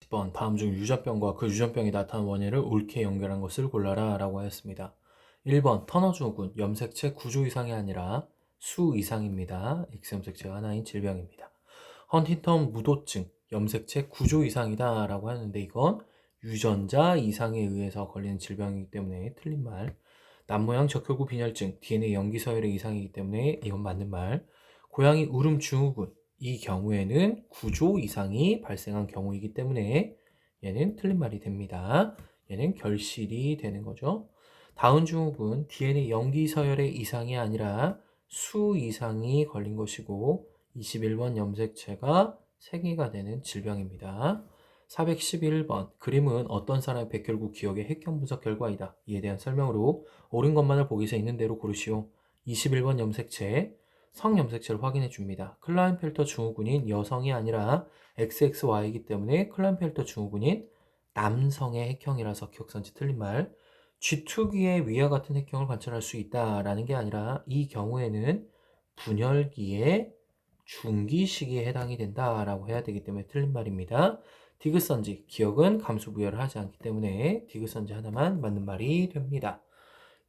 10번 다음 중 유전병과 그 유전병이 나타난 원인을 옳게 연결한 것을 골라라 라고 하였습니다. 1번 터너 증후군 염색체 구조 이상이 아니라 수 이상입니다. X염색체가 하나인 질병입니다. 헌팅턴 무도증 염색체 구조 이상이다 라고 하는데 이건 유전자 이상에 의해서 걸리는 질병이기 때문에 틀린 말. 남모양 적혈구 빈혈증 DNA 염기 서열의 이상이기 때문에 이건 맞는 말. 고양이 울음 증후군 이 경우에는 구조 이상이 발생한 경우이기 때문에 얘는 틀린 말이 됩니다. 얘는 결실이 되는 거죠. 다운 증후군 DNA 염기 서열의 이상이 아니라 수 이상이 걸린 것이고 21번 염색체가 세기가 되는 질병입니다. 411번 그림은 어떤 사람의 백혈구 기억의 핵경 분석 결과이다. 이에 대한 설명으로 옳은 것만을 보기서 있는 대로 고르시오. 21번 염색체 성염색체를 확인해 줍니다. 클라인펠터 증후군인 여성이 아니라 XXY이기 때문에 클라인펠터 증후군인 남성의 핵형이라서 기억선지 틀린 말. 쥐투기에 위와 같은 핵형을 관찰할 수 있다라는 게 아니라 이 경우에는 분열기의 중기 시기에 해당이 된다라고 해야 되기 때문에 틀린 말입니다. 디귿선지, 기억은 감수부여를 하지 않기 때문에 디귿선지 하나만 맞는 말이 됩니다.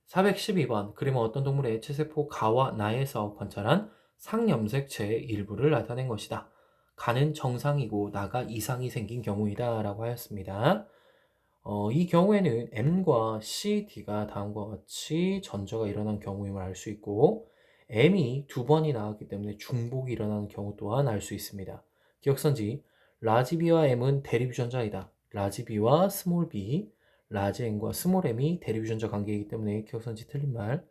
412번 그림은 어떤 동물의 액체세포 가와 나에서 관찰한 상염색체의 일부를 나타낸 것이다. 가는 정상이고 나가 이상이 생긴 경우이다 라고 하였습니다. 이 경우에는 M과 C, D가 다음과 같이 전저가 일어난 경우임을 알 수 있고 M이 두 번이 나왔기 때문에 중복이 일어나는 경우 또한 알 수 있습니다. 기억선지 라지 B와 M은 대립유전자이다. 라지 B와 스몰 B, 라지 M과 스몰 M이 대립유전자 관계이기 때문에 기억선지 틀린 말.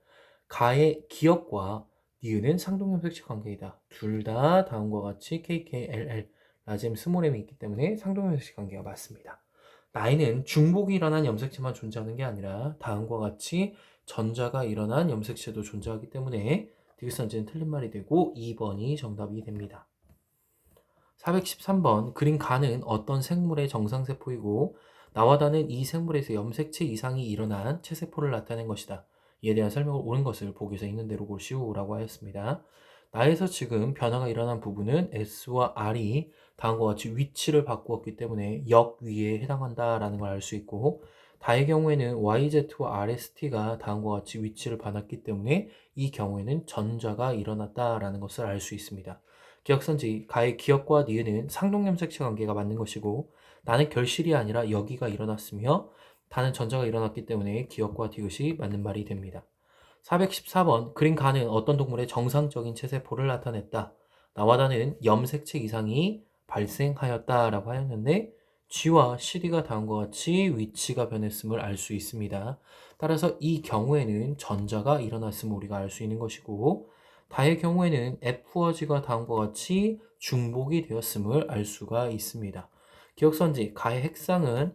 가의 기억과 니은은 상동염색체 관계이다. 둘 다 다음과 같이 KKLL, 라지 M, 스몰 M이 있기 때문에 상동염색체 관계가 맞습니다. 나이는 중복이 일어난 염색체만 존재하는 게 아니라 다음과 같이 전자가 일어난 염색체도 존재하기 때문에 디귿선지는 틀린 말이 되고 2번이 정답이 됩니다. 413번 그린 간은 어떤 생물의 정상세포이고 나와 다른 이 생물에서 염색체 이상이 일어난 체세포를 나타낸 것이다. 이에 대한 설명을 옳은 것을 보기에서 있는 대로 고르시오라고 하였습니다. 나에서 지금 변화가 일어난 부분은 S와 R이 다음과 같이 위치를 바꾸었기 때문에 역위에 해당한다라는 걸 알 수 있고 다의 경우에는 YZ와 RST가 다음과 같이 위치를 바꿨기 때문에 이 경우에는 전자가 일어났다라는 것을 알 수 있습니다. 기억선지 가의 기억과 니은은 상동염색체 관계가 맞는 것이고 나는 결실이 아니라 여기가 일어났으며 다는 전자가 일어났기 때문에 기억과 디귿이 맞는 말이 됩니다. 414번 그린 가는 어떤 동물의 정상적인 체세포를 나타냈다. 나와 다는 염색체 이상이 발생하였다라고 하였는데 G와 CD가 다음과 같이 위치가 변했음을 알 수 있습니다. 따라서 이 경우에는 전자가 일어났음을 우리가 알 수 있는 것이고 다의 경우에는 F와 G가 다음과 같이 중복이 되었음을 알 수가 있습니다. 기억선지 가의 핵상은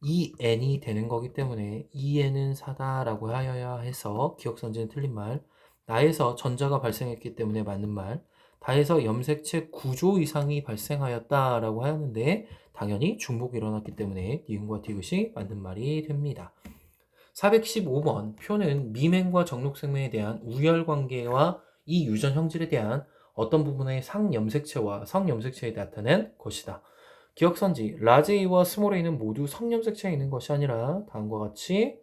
EN이 되는 거기 때문에 EN은 사다라고 하여야 해서 기억선지는 틀린 말. 나에서 전자가 발생했기 때문에 맞는 말. 다에서 염색체 구조 이상이 발생하였다라고 하였는데 당연히 중복이 일어났기 때문에 니은과 디귿이 맞는 말이 됩니다. 415번 표는 미맹과 정록생명에 대한 우열관계와 이 유전 형질에 대한 어떤 부분의 상염색체와 성염색체에 나타낸 것이다. 기억선지 라지 A와 스몰 a는 모두 성염색체에 있는 것이 아니라 다음과 같이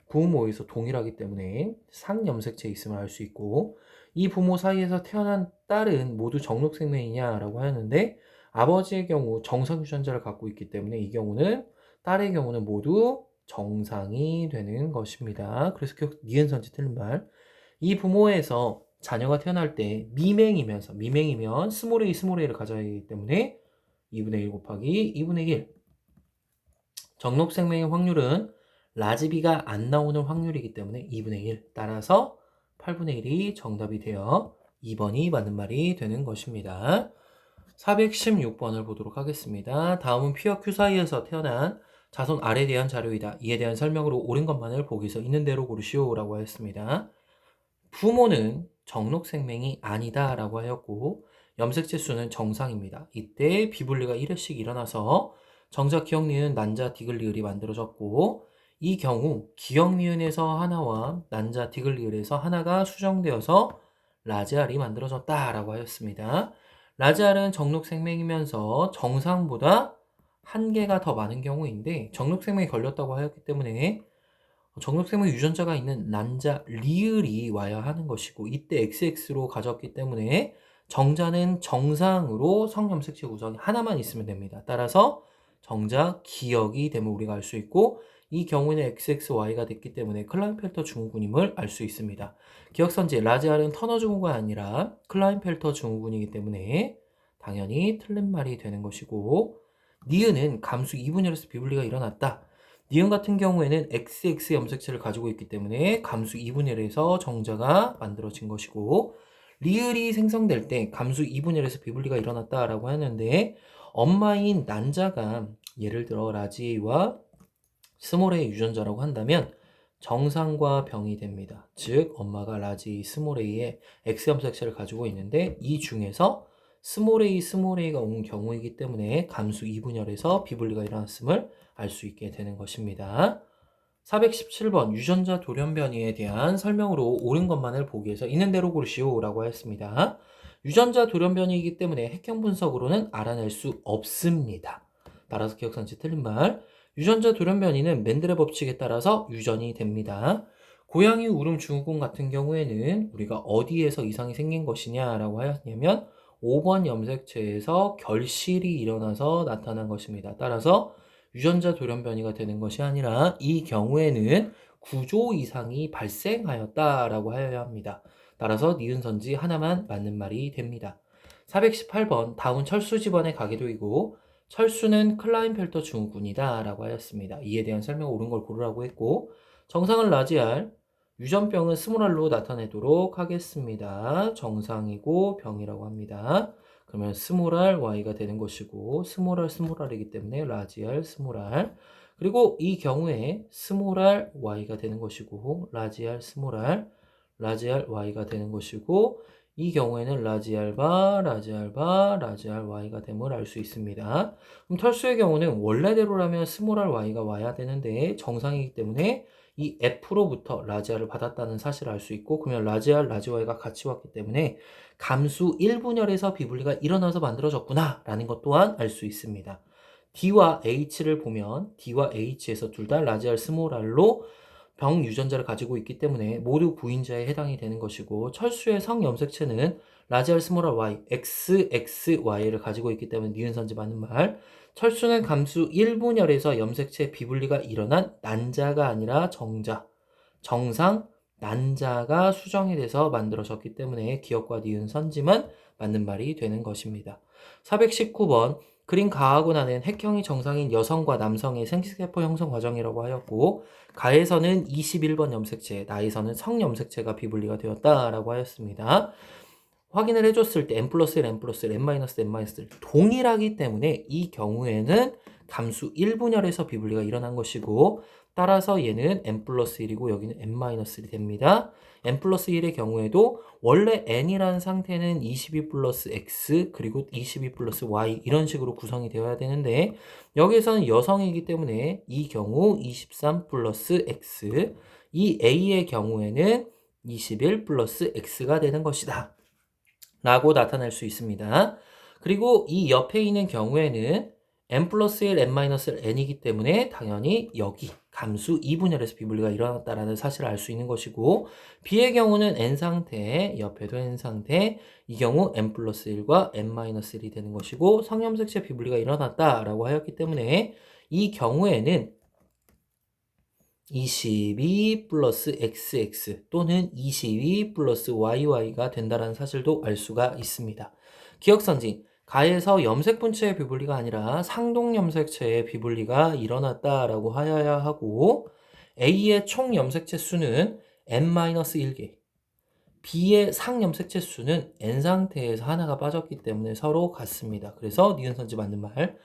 부모에서 동일하기 때문에 상염색체에 있음을 알 수 있고 이 부모 사이에서 태어난 딸은 모두 정록생명이냐라고 하였는데 아버지의 경우 정상 유전자를 갖고 있기 때문에 이 경우는 딸의 경우는 모두 정상이 되는 것입니다. 그래서 니은선지 틀린 말. 이 부모에서 자녀가 태어날 때 미맹이면 스몰 a를 가져야 하기 때문에 2분의 1 곱하기 2분의 1. 정록생명의 확률은 라지비가 안 나오는 확률이기 때문에 2분의 1. 따라서 8분의 1이 정답이 되어 2번이 맞는 말이 되는 것입니다. 416번을 보도록 하겠습니다. 다음은 P와 Q 사이에서 태어난 자손 R에 대한 자료이다. 이에 대한 설명으로 옳은 것만을 보기서 있는 대로 고르시오라고 하였습니다. 부모는 정록생명이 아니다 라고 하였고 염색체 수는 정상입니다. 이때 비분리가 1회씩 일어나서 정자 기억니은 난자 디귿리을이 만들어졌고 이 경우 기억니은에서 하나와 난자 디귿리을에서 하나가 수정되어서 라지알이 만들어졌다 라고 하였습니다. 라지알은 정록생명이면서 정상보다 한 개가 더 많은 경우인데 정육생명이 걸렸다고 하였기 때문에 정육생명 유전자가 있는 난자 리을이 와야 하는 것이고 이때 XX로 가졌기 때문에 정자는 정상으로 성염색체 구성이 하나만 있으면 됩니다. 따라서 정자 기억이 되면 우리가 알 수 있고 이 경우에는 XXY가 됐기 때문에 클라인펠터 증후군임을 알 수 있습니다. 기억선지 라지알은 터너 증후군이 아니라 클라인펠터 증후군이기 때문에 당연히 틀린 말이 되는 것이고 니은은 감수 2분열에서 비분리가 일어났다. 니은 같은 경우에는 XX 염색체를 가지고 있기 때문에 감수 2분열에서 정자가 만들어진 것이고 리을이 생성될 때 감수 2분열에서 비분리가 일어났다라고 하는데 엄마인 난자가 예를 들어 라지와 스몰의 유전자라고 한다면 정상과 병이 됩니다. 즉 엄마가 라지 스몰A의 X 염색체를 가지고 있는데 이 중에서 스몰A가 온 경우이기 때문에 감수 2분열에서 비분리가 일어났음을 알 수 있게 되는 것입니다. 417번 유전자 돌연변이에 대한 설명으로 옳은 것만을 보기 위해서 있는 대로 고르시오 라고 했습니다. 유전자 돌연변이이기 때문에 핵형 분석으로는 알아낼 수 없습니다. 따라서 기억상지 틀린 말. 유전자 돌연변이는 맨델의 법칙에 따라서 유전이 됩니다. 고양이 울음 증후군 같은 경우에는 우리가 어디에서 이상이 생긴 것이냐라고 하였냐면 5번 염색체에서 결실이 일어나서 나타난 것입니다. 따라서 유전자 돌연변이가 되는 것이 아니라 이 경우에는 구조 이상이 발생하였다라고 하여야 합니다. 따라서 니은 선지 하나만 맞는 말이 됩니다. 418번 다운 철수 집안의 가계도이고 철수는 클라인펠터 증후군이다 라고 하였습니다. 이에 대한 설명 옳은 걸 고르라고 했고 정상은 라지알, 유전병은 스몰알로 나타내도록 하겠습니다. 정상이고 병이라고 합니다. 그러면 스몰알 Y가 되는 것이고 스몰알이기 때문에 라지알 스몰알 그리고 이 경우에 스몰알 Y가 되는 것이고 라지알 스몰알 라지알 Y가 되는 것이고 이 경우에는 라지알 Y가 됨을 알 수 있습니다. 그럼 털수의 경우는 원래대로라면 스몰알 Y가 와야 되는데 정상이기 때문에 이 F로부터 라지알을 받았다는 사실을 알 수 있고 그러면 라지알, 라지Y가 같이 왔기 때문에 감수 1분열에서 비분리가 일어나서 만들어졌구나 라는 것 또한 알 수 있습니다. D와 H를 보면 D와 H에서 둘 다 라지알 스몰알로 병 유전자를 가지고 있기 때문에 모두 구인자에 해당이 되는 것이고 철수의 성염색체는 라지알 스몰알 Y, XXY를 가지고 있기 때문에 니은선지 맞는 말. 철수는 감수 1분열에서 염색체 비분리가 일어난 난자가 아니라 정자, 정상 난자가 수정이 돼서 만들어졌기 때문에 기억과 니은 선지만 맞는 말이 되는 것입니다. 419번 그린 가하고 나는 핵형이 정상인 여성과 남성의 생식세포 형성 과정이라고 하였고 가에서는 21번 염색체, 나에서는 성염색체가 비분리가 되었다라고 하였습니다. 확인을 해줬을 때 n 플러스 1, n 플러스 1, n 마이너스 n 마이너스 1 동일하기 때문에 이 경우에는 감수 1분열에서 비분리가 일어난 것이고 따라서 얘는 n 플러스 1이고 여기는 n 마이너스 1이 됩니다. n 플러스 1의 경우에도 원래 n이라는 상태는 22 플러스 x 그리고 22 플러스 y 이런 식으로 구성이 되어야 되는데 여기서는 여성이기 때문에 이 경우 23 플러스 x 이 a의 경우에는 21 플러스 x가 되는 것이다. 라고 나타낼 수 있습니다. 그리고 이 옆에 있는 경우에는 n 플러스 1, n 마이너스 n이기 때문에 당연히 여기 감수 2분열에서 비분리가 일어났다라는 사실을 알 수 있는 것이고 b의 경우는 n 상태, 옆에도 n 상태, 이 경우 n 플러스 1과 n 마이너스 1이 되는 것이고 성염색체 비분리가 일어났다라고 하였기 때문에 이 경우에는 22 플러스 XX 또는 22 플러스 YY가 된다는 사실도 알 수가 있습니다. 기억선지, 가에서 염색분체의 비분리가 아니라 상동염색체의 비분리가 일어났다라고 하여야 하고 A의 총 염색체 수는 N-1개, B의 상염색체 수는 N 상태에서 하나가 빠졌기 때문에 서로 같습니다. 그래서 니은선지 맞는 말,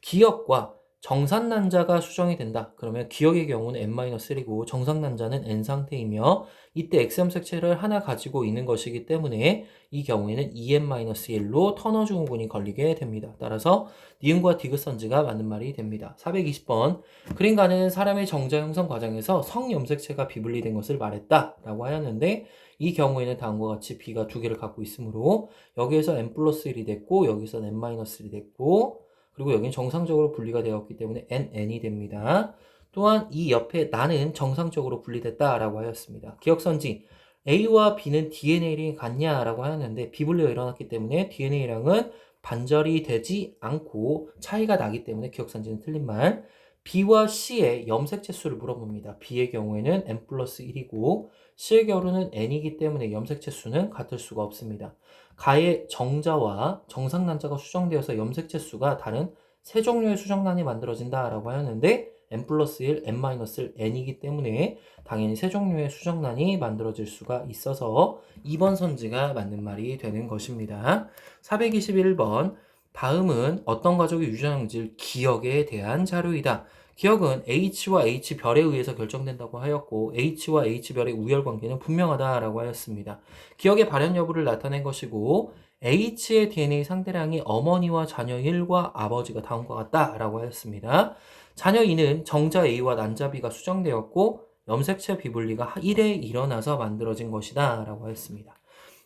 기억과 정산난자가 수정이 된다. 그러면 기억의 경우는 n-1이고 정상난자는 n 상태이며 이때 X염색체를 하나 가지고 있는 것이기 때문에 이 경우에는 2n-1로 터너 증후군이 걸리게 됩니다. 따라서 니은과 디귿선지가 맞는 말이 됩니다. 420번 그린가는 사람의 정자 형성 과정에서 성염색체가 비분리된 것을 말했다 라고 하였는데 이 경우에는 다음과 같이 B가 두 개를 갖고 있으므로 여기에서 n 플러스 1이 됐고 여기서 n-1이 됐고 그리고 여기는 정상적으로 분리가 되었기 때문에 n이 됩니다. 또한 이 옆에 나는 정상적으로 분리됐다라고 하였습니다. 기억선지 A와 B는 DNA량이 같냐라고 하였는데 비분리가 일어났기 때문에 DNA량은 반절이 되지 않고 차이가 나기 때문에 기억선지는 틀린 말. B와 C의 염색체 수를 물어봅니다. B의 경우에는 n 플러스 1이고 C의 경우는 n이기 때문에 염색체 수는 같을 수가 없습니다. 가의 정자와 정상난자가 수정되어서 염색체 수가 다른 세 종류의 수정란이 만들어진다라고 하였는데 n 플러스 1, n 마이너스 1, n이기 때문에 당연히 세 종류의 수정란이 만들어질 수가 있어서 2번 선지가 맞는 말이 되는 것입니다. 421번 다음은 어떤 가족의 유전질 기억에 대한 자료이다. 기억은 H와 H별에 의해서 결정된다고 하였고 H와 H별의 우열관계는 분명하다라고 하였습니다. 기억의 발현 여부를 나타낸 것이고 H의 DNA 상대량이 어머니와 자녀 1과 아버지가 다음과 같다라고 하였습니다. 자녀 2는 정자 A와 난자 B가 수정되었고 염색체 비분리가 1에 일어나서 만들어진 것이다 라고 하였습니다.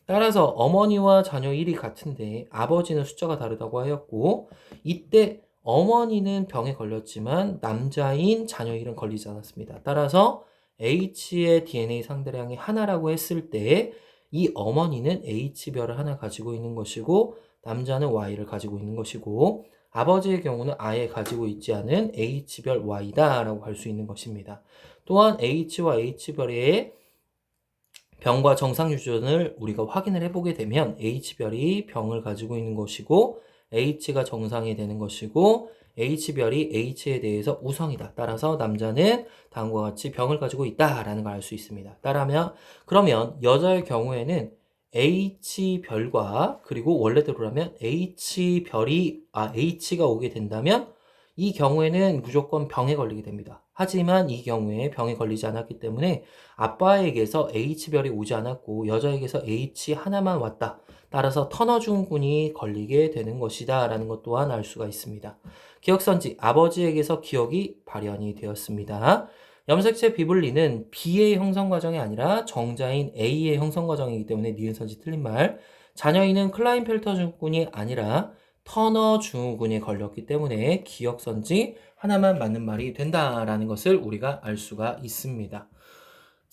따라서 어머니와 자녀 1이 같은데 아버지는 숫자가 다르다고 하였고 이때 어머니는 병에 걸렸지만 남자인 자녀 1은 걸리지 않았습니다. 따라서 H의 DNA 상대량이 하나라고 했을 때 이 어머니는 H별을 하나 가지고 있는 것이고 남자는 Y를 가지고 있는 것이고 아버지의 경우는 아예 가지고 있지 않은 H별 Y다 라고 할 수 있는 것입니다. 또한 H와 H별의 병과 정상 유전을 우리가 확인을 해보게 되면 H별이 병을 가지고 있는 것이고 H가 정상이 되는 것이고 H별이 H에 대해서 우성이다. 따라서 남자는 다음과 같이 병을 가지고 있다라는 걸 알 수 있습니다. 그러면 여자의 경우에는 H별과 그리고 원래대로라면 H가 오게 된다면 이 경우에는 무조건 병에 걸리게 됩니다. 하지만 이 경우에 병에 걸리지 않았기 때문에 아빠에게서 H별이 오지 않았고 여자에게서 H 하나만 왔다. 따라서 터너 증후군이 걸리게 되는 것이다 라는 것 또한 알 수가 있습니다. 기억선지 아버지에게서 기억이 발현이 되었습니다. 염색체 비분리는 B의 형성 과정이 아니라 정자인 A의 형성 과정이기 때문에 니은선지 틀린 말. 자녀인은 클라인펠터 증후군이 아니라 터너 증후군에 걸렸기 때문에 기억선지 하나만 맞는 말이 된다라는 것을 우리가 알 수가 있습니다.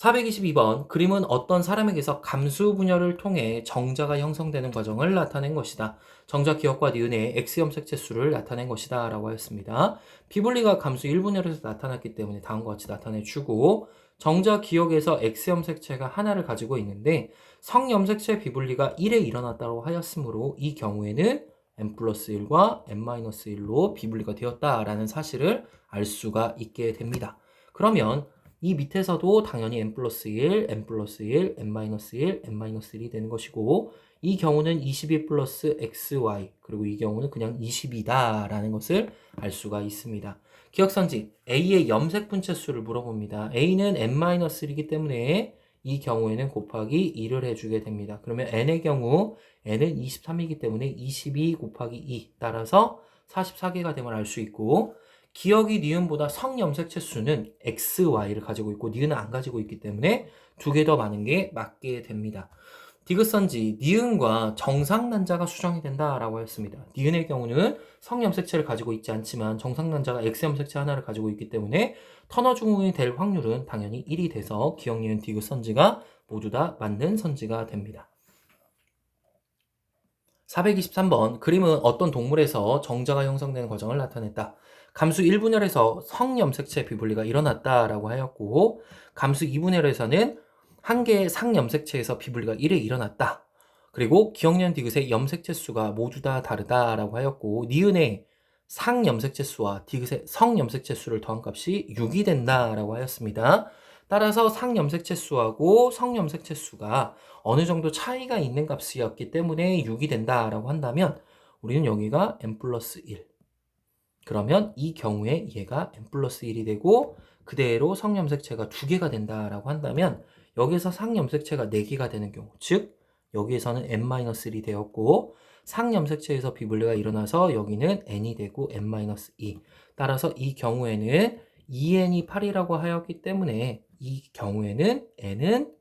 422번 그림은 어떤 사람에게서 감수 분열을 통해 정자가 형성되는 과정을 나타낸 것이다. 정자 기억과 니은의 X염색체 수를 나타낸 것이다 라고 하였습니다. 비분리가 감수 1분열에서 나타났기 때문에 다음과 같이 나타내주고 정자 기억에서 X염색체가 하나를 가지고 있는데 성염색체 비분리가 1에 일어났다고 하였으므로 이 경우에는 n 플러스 1과 n 마이너스 1로 비분리가 되었다라는 사실을 알 수가 있게 됩니다. 그러면 이 밑에서도 당연히 n 플러스 1, n 플러스 1, n 마이너스 1, n 마이너스 1이 되는 것이고 이 경우는 22 플러스 xy 그리고 이 경우는 그냥 22다 라는 것을 알 수가 있습니다. 기억선지 A의 염색 분체수를 물어봅니다. A는 n 마이너스 1이기 때문에 이 경우에는 곱하기 2를 해주게 됩니다. 그러면 n의 경우 n은 23이기 때문에 22 곱하기 2 따라서 44개가 됨을 알 수 있고 기억이 니은보다 성염색체 수는 XY를 가지고 있고 니은은 안 가지고 있기 때문에 두 개 더 많은 게 맞게 됩니다. 디귿선지 니은과 정상난자가 수정이 된다라고 했습니다. 니은의 경우는 성염색체를 가지고 있지 않지만 정상난자가 X염색체 하나를 가지고 있기 때문에 터너 증후군이 될 확률은 당연히 1이 돼서 기억 니은 디귿선지가 모두 다 맞는 선지가 됩니다. 423번 그림은 어떤 동물에서 정자가 형성되는 과정을 나타냈다. 감수 1분열에서 성염색체 비분리가 일어났다라고 하였고 감수 2분열에서는 한 개의 상염색체에서 비분리가 1에 일어났다. 그리고 기억년 디귿의 염색체 수가 모두 다 다르다라고 하였고 니은의 상염색체 수와 디귿의 성염색체 수를 더한 값이 6이 된다라고 하였습니다. 따라서 상염색체 수하고 성염색체 수가 어느 정도 차이가 있는 값이었기 때문에 6이 된다라고 한다면 우리는 여기가 n 플러스 1 그러면 이 경우에 얘가 n 플러스 1이 되고 그대로 성염색체가 2개가 된다라고 한다면 여기서 상염색체가 4개가 되는 경우 즉 여기에서는 n-1이 되었고 상염색체에서 비분리가 일어나서 여기는 n이 되고 n-2 따라서 이 경우에는 2n이 8이라고 하였기 때문에 이 경우에는 n은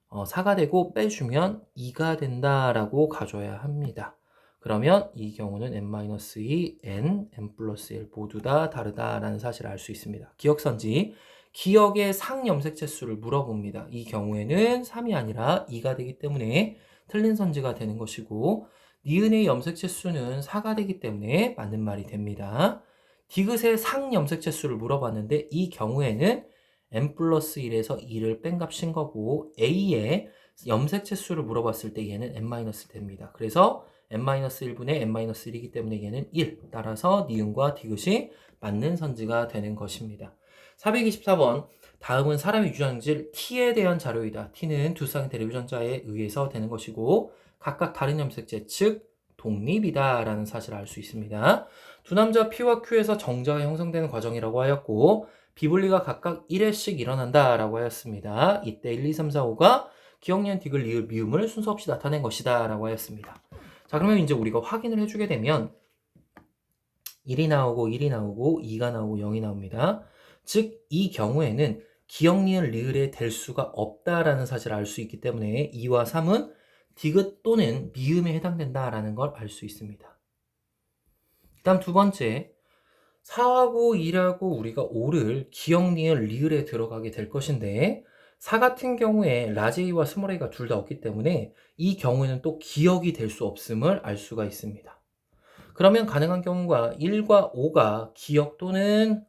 4가 되고 빼주면 2가 된다라고 가져야 합니다. 그러면 이 경우는 n-2, n, n 플러스 1 모두 다 다르다라는 사실을 알 수 있습니다. 기억선지, 기억의 상염색체 수를 물어봅니다. 이 경우에는 3이 아니라 2가 되기 때문에 틀린 선지가 되는 것이고, 니은의 염색체 수는 4가 되기 때문에 맞는 말이 됩니다. 디귿의 상염색체 수를 물어봤는데 이 경우에는 n 플러스 1에서 2를 뺀 값인 거고, A의 염색체 수를 물어봤을 때 얘는 n-1 됩니다. 그래서 n-1분의 n-1이기 때문에 얘는 1. 따라서 니은과 디귿이 맞는 선지가 되는 것입니다. 424번. 다음은 사람의 유전질 T에 대한 자료이다. T는 두 쌍의 대립유전자에 의해서 되는 것이고 각각 다른 염색체, 즉 독립이다 라는 사실을 알 수 있습니다. 두 남자 P와 Q에서 정자가 형성되는 과정이라고 하였고 비분리가 각각 1회씩 일어난다 라고 하였습니다. 이때 1, 2, 3, 4, 5가 기억, 니은, 디귿, 리을, 미음을 순서 없이 나타낸 것이다 라고 하였습니다. 자, 그러면 이제 우리가 확인을 해주게 되면 1이 나오고 1이 나오고 2가 나오고 0이 나옵니다. 즉 이 경우에는 기억, 니은, 리을에 될 수가 없다라는 사실을 알 수 있기 때문에 2와 3은 디귿 또는 미음에 해당된다라는 걸 알 수 있습니다. 그 다음 두 번째, 4하고 2라고 우리가 5를 기억, 니은, 리을에 들어가게 될 것인데 4 같은 경우에 라지 A와 스몰 a가 둘 다 없기 때문에 이 경우에는 또 기억이 될 수 없음을 알 수가 있습니다. 그러면 가능한 경우가 1과 5가 기억 또는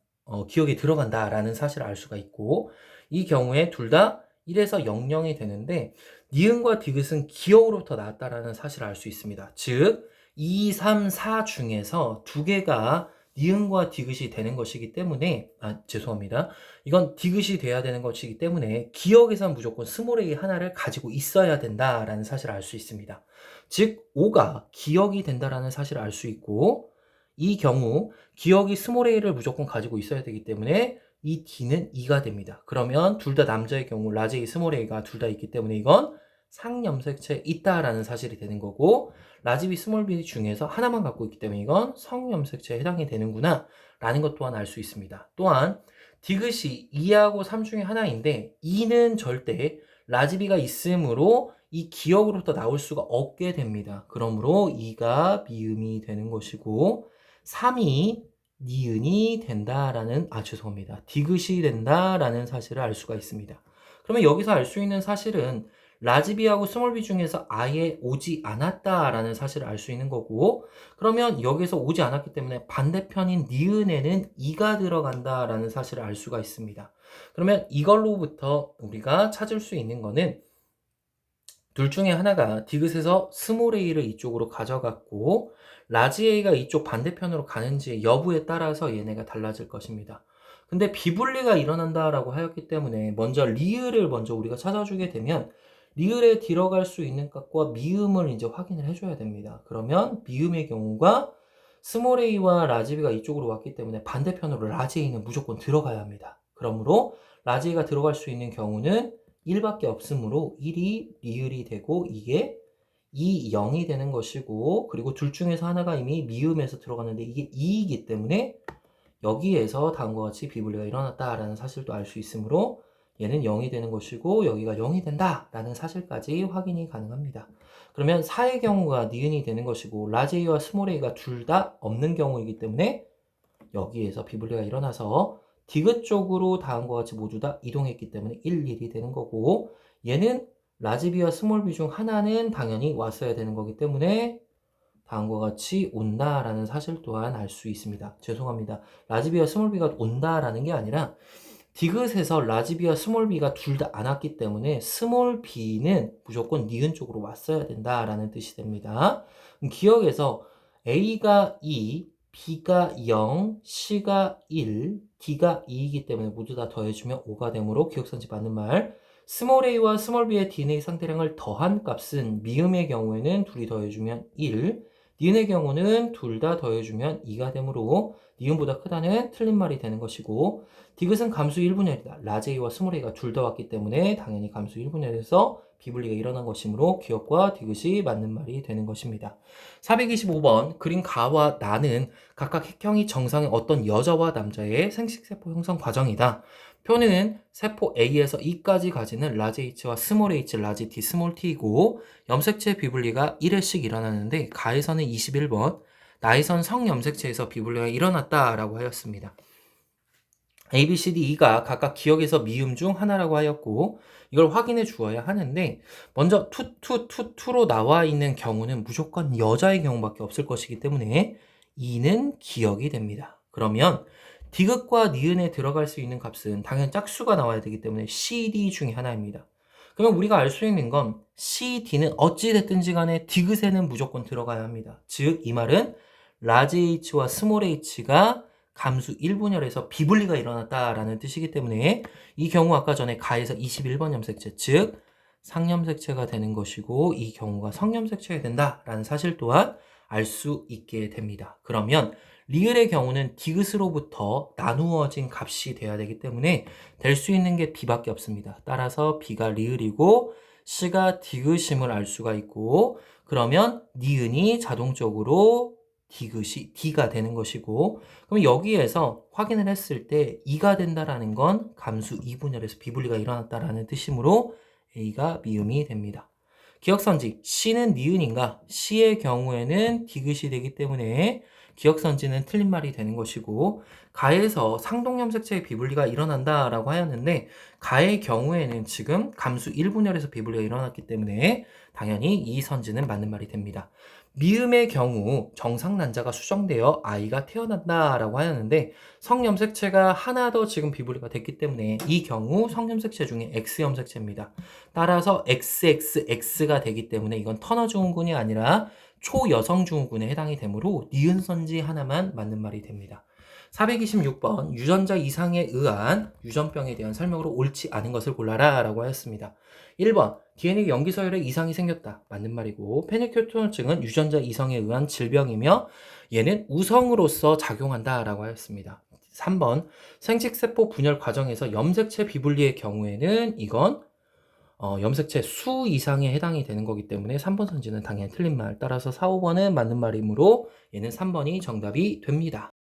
기억에 들어간다라는 사실을 알 수가 있고 이 경우에 둘 다 1에서 00이 되는데 니은과 디귿은 기억으로부터 나왔다라는 사실을 알 수 있습니다. 즉 2, 3, 4 중에서 두 개가 니은과 디귿이 되는 것이기 때문에 죄송합니다. 이건 디귿이 돼야 되는 것이기 때문에 기억에선 무조건 스몰 a 하나를 가지고 있어야 된다라는 사실을 알 수 있습니다. 즉 5가 기억이 된다라는 사실을 알 수 있고 이 경우 기억이 스몰 a를 무조건 가지고 있어야 되기 때문에 이 D는 2가 됩니다. 그러면 둘 다 남자의 경우 라지 A, 스몰 a가 둘 다 있기 때문에 이건 상염색체에 있다라는 사실이 되는 거고 라지 B, 스몰 b 중에서 하나만 갖고 있기 때문에 이건 성염색체에 해당이 되는구나 라는 것 또한 알 수 있습니다. 또한 디귿이 2하고 3 중에 하나인데 2는 절대 라지 B가 있으므로 이 기억으로부터 나올 수가 없게 됩니다. 그러므로 2가 미음이 되는 것이고 3이 니은이 된다라는 죄송합니다. 디귿이 된다라는 사실을 알 수가 있습니다. 그러면 여기서 알 수 있는 사실은 라지 B하고 스몰 b 중에서 아예 오지 않았다라는 사실을 알 수 있는 거고 그러면 여기서 오지 않았기 때문에 반대편인 니은에는 2가 들어간다라는 사실을 알 수가 있습니다. 그러면 이걸로부터 우리가 찾을 수 있는 거는 둘 중에 하나가 디귿에서 스몰 a를 이쪽으로 가져갔고 라지 a가 이쪽 반대편으로 가는지 여부에 따라서 얘네가 달라질 것입니다. 근데 비분리가 일어난다라고 하였기 때문에 먼저 리을을 먼저 우리가 찾아주게 되면 리을에 들어갈 수 있는 값과 미음을 이제 확인을 해줘야 됩니다. 그러면 미음의 경우가 스몰 a와 라지 b가 이쪽으로 왔기 때문에 반대편으로 라지 a는 무조건 들어가야 합니다. 그러므로 라지 a가 들어갈 수 있는 경우는 1밖에 없으므로 1이 리을이 되고 이게 2, 0이 되는 것이고 그리고 둘 중에서 하나가 이미 미음에서 들어갔는데 이게 2이기 때문에 여기에서 다음과 같이 비분리가 일어났다라는 사실도 알 수 있으므로 얘는 0이 되는 것이고 여기가 0이 된다라는 사실까지 확인이 가능합니다. 그러면 4의 경우가 니은이 되는 것이고 라지 A와 스몰 a가 둘 다 없는 경우이기 때문에 여기에서 비분리가 일어나서 디귿 쪽으로 다음과 같이 모두 다 이동했기 때문에 1, 1이 되는 거고 얘는 라지 B와 스몰 b 중 하나는 당연히 왔어야 되는 거기 때문에 다음과 같이 온다라는 사실 또한 알 수 있습니다. 죄송합니다. 라지 B와 스몰 b가 온다라는 게 아니라 디귿에서 라지 B와 스몰 b가 둘 다 안 왔기 때문에 스몰 b는 무조건 니은 쪽으로 왔어야 된다라는 뜻이 됩니다. 기억에서 A가 2, B가 0, C가 1, D가 2이기 때문에 모두 다 더해주면 5가 되므로 기억선지 맞는 말. 스몰 a와 스몰 b의 DNA 상대량을 더한 값은 미음의 경우에는 둘이 더해주면 1, 니은의 경우는 둘 다 더해주면 2가 되므로 니은보다 크다는 틀린 말이 되는 것이고, 디귿은 감수 1분열이다. 라지 A와 스몰 a가 둘 다 왔기 때문에 당연히 감수 1분열에서 비분리가 일어난 것이므로 기역과 디귿이 맞는 말이 되는 것입니다. 425번 그린 가와 나는 각각 핵형이 정상의 어떤 여자와 남자의 생식세포 형성 과정이다. 표는 세포 A에서 E까지 가지는 라지 H와 스몰 h, 라지 T, 스몰 t이고 염색체 비분리가 1회씩 일어나는데 가에서는 21번, 나에선 성염색체에서 비분리가 일어났다라고 하였습니다. A, B, C, D, E가 각각 기억에서 미음 중 하나라고 하였고 이걸 확인해 주어야 하는데 먼저 투로 나와 있는 경우는 무조건 여자의 경우밖에 없을 것이기 때문에 E는 기억이 됩니다. 그러면 디귿과 니은에 들어갈 수 있는 값은 당연히 짝수가 나와야 되기 때문에 CD 중에 하나입니다. 그러면 우리가 알 수 있는 건 CD는 어찌됐든지 간에 디귿에는 무조건 들어가야 합니다. 즉 이 말은 라지 H와 스몰 h가 감수 1분열에서 비분리가 일어났다라는 뜻이기 때문에 이 경우 아까 전에 가에서 21번 염색체, 즉 상염색체가 되는 것이고 이 경우가 성염색체가 된다라는 사실 또한 알 수 있게 됩니다. 그러면 리을의 경우는 디귿으로부터 나누어진 값이 돼야 되기 때문에 될 수 있는 게 B밖에 없습니다. 따라서 B가 리을이고 C가 디귿임을 알 수가 있고 그러면 니은이 자동적으로 디귿이 D가 되는 것이고 그럼 여기에서 확인을 했을 때 2가 된다라는 건 감수 2분열에서 비분리가 일어났다라는 뜻이므로 A가 미음이 됩니다. 기억선지 C는 니은인가? C의 경우에는 디귿이 되기 때문에 기억선지는 틀린 말이 되는 것이고 가에서 상동염색체의 비분리가 일어난다라고 하였는데 가의 경우에는 지금 감수 1분열에서 비분리가 일어났기 때문에 당연히 이 선지는 맞는 말이 됩니다. 미음의 경우 정상난자가 수정되어 아이가 태어난다라고 하였는데 성염색체가 하나 더 지금 비분리가 됐기 때문에 이 경우 성염색체 중에 X염색체입니다. 따라서 XXX가 되기 때문에 이건 터너증후군이 아니라 초여성증후군에 해당이 되므로 니은선지 하나만 맞는 말이 됩니다. 426번 유전자 이상에 의한 유전병에 대한 설명으로 옳지 않은 것을 골라라 라고 하였습니다. 1번 DNA 염기 서열에 이상이 생겼다. 맞는 말이고 페니큐토증은 유전자 이성에 의한 질병이며 얘는 우성으로서 작용한다 라고 하였습니다. 3번 생식세포 분열 과정에서 염색체 비분리의 경우에는 이건 염색체 수 이상에 해당이 되는 거기 때문에 3번 선지는 당연히 틀린 말. 따라서 4, 5번은 맞는 말이므로 얘는 3번이 정답이 됩니다.